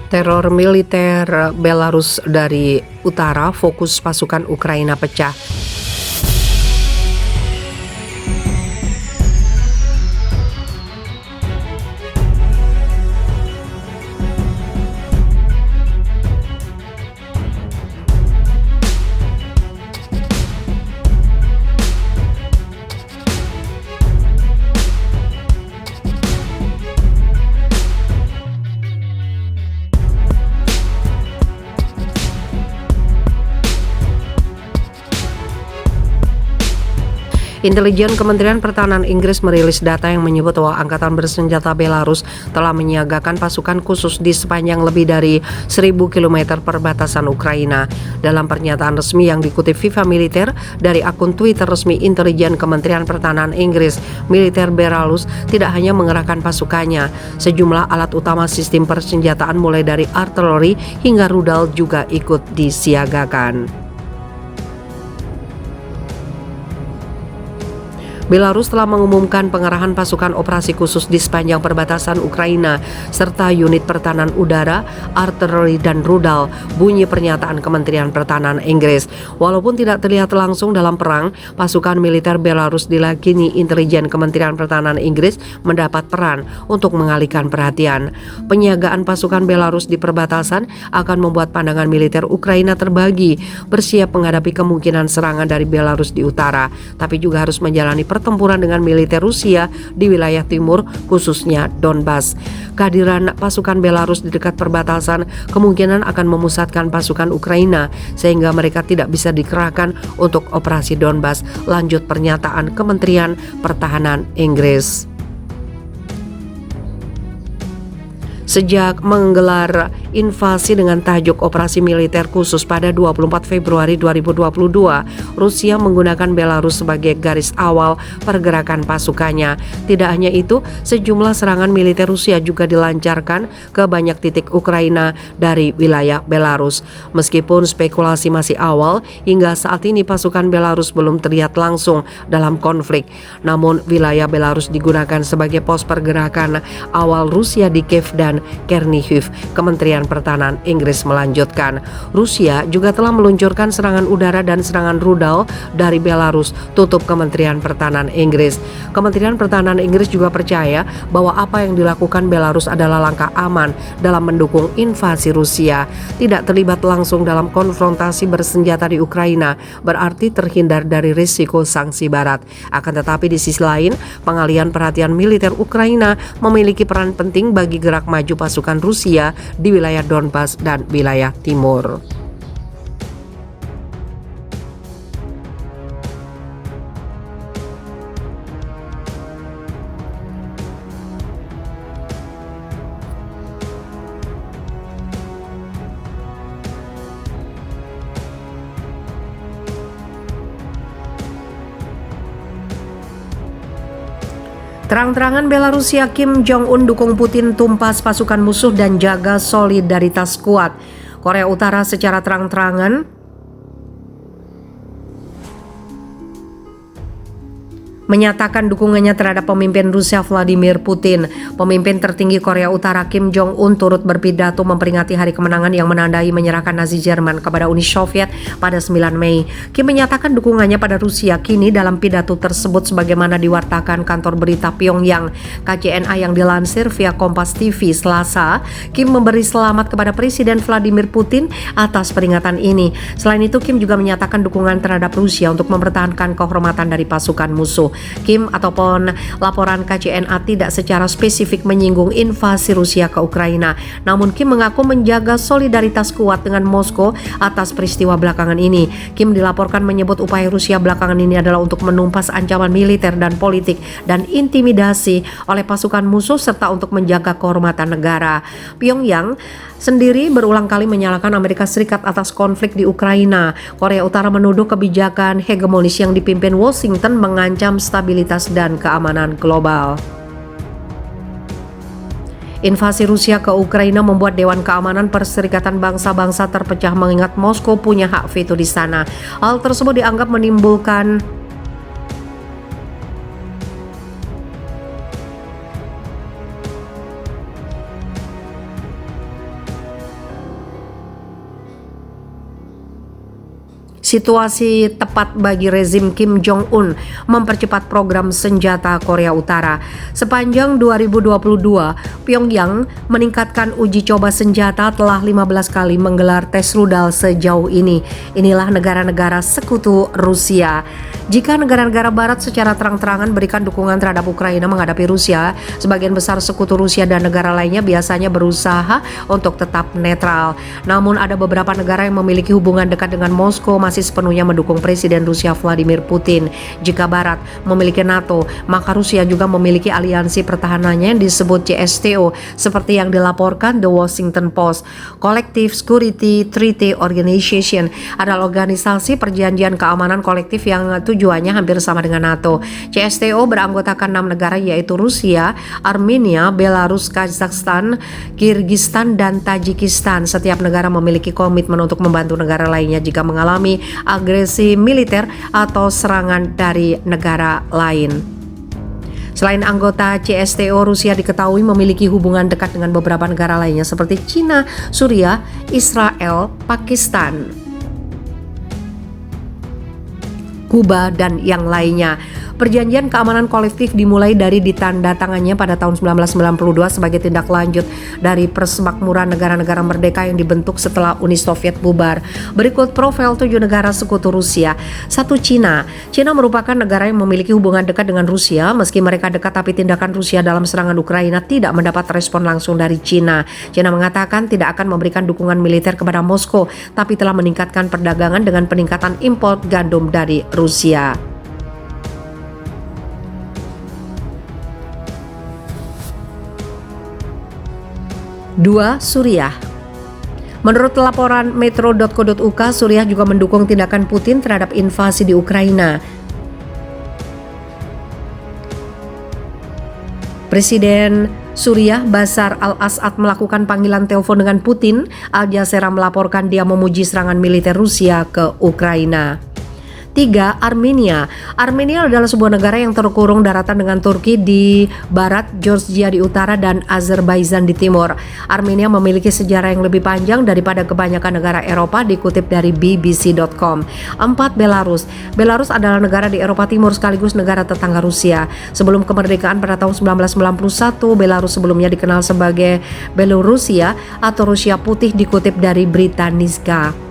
Teror militer Belarus dari utara, fokus pasukan Ukraina pecah. Intelijen Kementerian Pertahanan Inggris merilis data yang menyebut bahwa Angkatan Bersenjata Belarus telah menyiagakan pasukan khusus di sepanjang lebih dari 1.000 km perbatasan Ukraina. Dalam pernyataan resmi yang dikutip Viva Militer dari akun Twitter resmi Intelijen Kementerian Pertahanan Inggris, militer Belarus tidak hanya mengerahkan pasukannya, sejumlah alat utama sistem persenjataan mulai dari artileri hingga rudal juga ikut disiagakan. Belarus telah mengumumkan pengerahan pasukan operasi khusus di sepanjang perbatasan Ukraina serta unit pertahanan udara, artileri dan rudal, bunyi pernyataan Kementerian Pertahanan Inggris. Walaupun tidak terlihat langsung dalam perang, pasukan militer Belarus diyakini intelijen Kementerian Pertahanan Inggris mendapat peran untuk mengalihkan perhatian. Penyiagaan pasukan Belarus di perbatasan akan membuat pandangan militer Ukraina terbagi, bersiap menghadapi kemungkinan serangan dari Belarus di utara, tapi juga harus menjalani pertempuran dengan militer Rusia di wilayah timur, khususnya Donbas. Kehadiran pasukan Belarus di dekat perbatasan kemungkinan akan memusatkan pasukan Ukraina sehingga mereka tidak bisa dikerahkan untuk operasi Donbas, lanjut pernyataan Kementerian Pertahanan Inggris. Sejak menggelar invasi dengan tajuk Operasi Militer Khusus pada 24 Februari 2022, Rusia menggunakan Belarus sebagai garis awal pergerakan pasukannya. Tidak hanya itu, sejumlah serangan militer Rusia juga dilancarkan ke banyak titik Ukraina dari wilayah Belarus. Meskipun spekulasi masih awal, hingga saat ini pasukan Belarus belum terlihat langsung dalam konflik. Namun wilayah Belarus digunakan sebagai pos pergerakan awal Rusia di Kiev dan Chernihiv. Kementerian Pertahanan Inggris melanjutkan, Rusia juga telah meluncurkan serangan udara dan serangan rudal dari Belarus, tutup Kementerian Pertahanan Inggris. Kementerian Pertahanan Inggris juga percaya bahwa apa yang dilakukan Belarus adalah langkah aman dalam mendukung invasi Rusia. Tidak terlibat langsung dalam konfrontasi bersenjata di Ukraina berarti terhindar dari risiko sanksi Barat. Akan tetapi di sisi lain, pengalihan perhatian militer Ukraina memiliki peran penting bagi gerak maju pasukan Rusia di wilayah Donbas dan wilayah timur. Terang-terangan Belarusia Kim Jong-un dukung Putin tumpas pasukan musuh dan jaga solidaritas kuat. Korea Utara secara terang-terangan menyatakan dukungannya terhadap pemimpin Rusia Vladimir Putin. Pemimpin tertinggi Korea Utara Kim Jong-un turut berpidato memperingati hari kemenangan yang menandai menyerahkan Nazi Jerman kepada Uni Soviet pada 9 Mei. Kim menyatakan dukungannya pada Rusia. Kini dalam pidato tersebut sebagaimana diwartakan kantor berita Pyongyang KCNA yang dilansir via Kompas TV Selasa, Kim memberi selamat kepada Presiden Vladimir Putin atas peringatan ini. Selain itu, Kim juga menyatakan dukungan terhadap Rusia untuk mempertahankan kehormatan dari pasukan musuh. Kim ataupun laporan KCNA tidak secara spesifik menyinggung invasi Rusia ke Ukraina. Namun Kim mengaku menjaga solidaritas kuat dengan Moskow atas peristiwa belakangan ini. Kim dilaporkan menyebut upaya Rusia belakangan ini adalah untuk menumpas ancaman militer dan politik dan intimidasi oleh pasukan musuh serta untuk menjaga kehormatan negara. Pyongyang sendiri berulang kali menyalahkan Amerika Serikat atas konflik di Ukraina. Korea Utara menuduh kebijakan hegemonis yang dipimpin Washington mengancam stabilitas dan keamanan global. Invasi Rusia ke Ukraina membuat Dewan Keamanan Perserikatan Bangsa-Bangsa terpecah mengingat Moskow punya hak veto di sana. Hal tersebut dianggap menimbulkan situasi tepat bagi rezim Kim Jong-un mempercepat program senjata Korea Utara. Sepanjang 2022, Pyongyang meningkatkan uji coba senjata telah 15 kali menggelar tes rudal sejauh ini. Inilah negara-negara sekutu Rusia. Jika negara-negara barat secara terang-terangan berikan dukungan terhadap Ukraina menghadapi Rusia, sebagian besar sekutu Rusia dan negara lainnya biasanya berusaha untuk tetap netral. Namun ada beberapa negara yang memiliki hubungan dekat dengan Moskow masih sepenuhnya mendukung Presiden Rusia Vladimir Putin. Jika Barat memiliki NATO, maka Rusia juga memiliki aliansi pertahanannya yang disebut CSTO, seperti yang dilaporkan The Washington Post. Collective Security Treaty Organization adalah organisasi perjanjian keamanan kolektif yang tujuannya hampir sama dengan NATO. CSTO beranggotakan 6 negara yaitu Rusia, Armenia, Belarus, Kazakhstan, Kirgistan, dan Tajikistan. Setiap negara memiliki komitmen untuk membantu negara lainnya jika mengalami agresi militer atau serangan dari negara lain. Selain anggota CSTO, Rusia diketahui memiliki hubungan dekat dengan beberapa negara lainnya seperti Cina, Suriah, Israel, Pakistan, Kuba, dan yang lainnya. Perjanjian keamanan kolektif dimulai dari ditandatangannya pada tahun 1992 sebagai tindak lanjut dari persemakmuran negara-negara merdeka yang dibentuk setelah Uni Soviet bubar. Berikut profil 7 negara sekutu Rusia. 1. Cina. Cina merupakan negara yang memiliki hubungan dekat dengan Rusia. Meski mereka dekat, tapi tindakan Rusia dalam serangan Ukraina tidak mendapat respon langsung dari Cina. Cina mengatakan tidak akan memberikan dukungan militer kepada Moskow, tapi telah meningkatkan perdagangan dengan peningkatan impor gandum dari Rusia. 2. Suriah. Menurut laporan metro.co.uk, Suriah juga mendukung tindakan Putin terhadap invasi di Ukraina. Presiden Suriah Bashar al-Assad melakukan panggilan telepon dengan Putin. Al Jazeera melaporkan dia memuji serangan militer Rusia ke Ukraina. 3. Armenia. Armenia adalah sebuah negara yang terkurung daratan dengan Turki di barat, Georgia di utara, dan Azerbaijan di timur. Armenia memiliki sejarah yang lebih panjang daripada kebanyakan negara Eropa, dikutip dari bbc.com. 4. Belarus. Belarus adalah negara di Eropa Timur sekaligus negara tetangga Rusia. Sebelum kemerdekaan pada tahun 1991, Belarus sebelumnya dikenal sebagai Belorusia atau Rusia Putih, dikutip dari Britannica.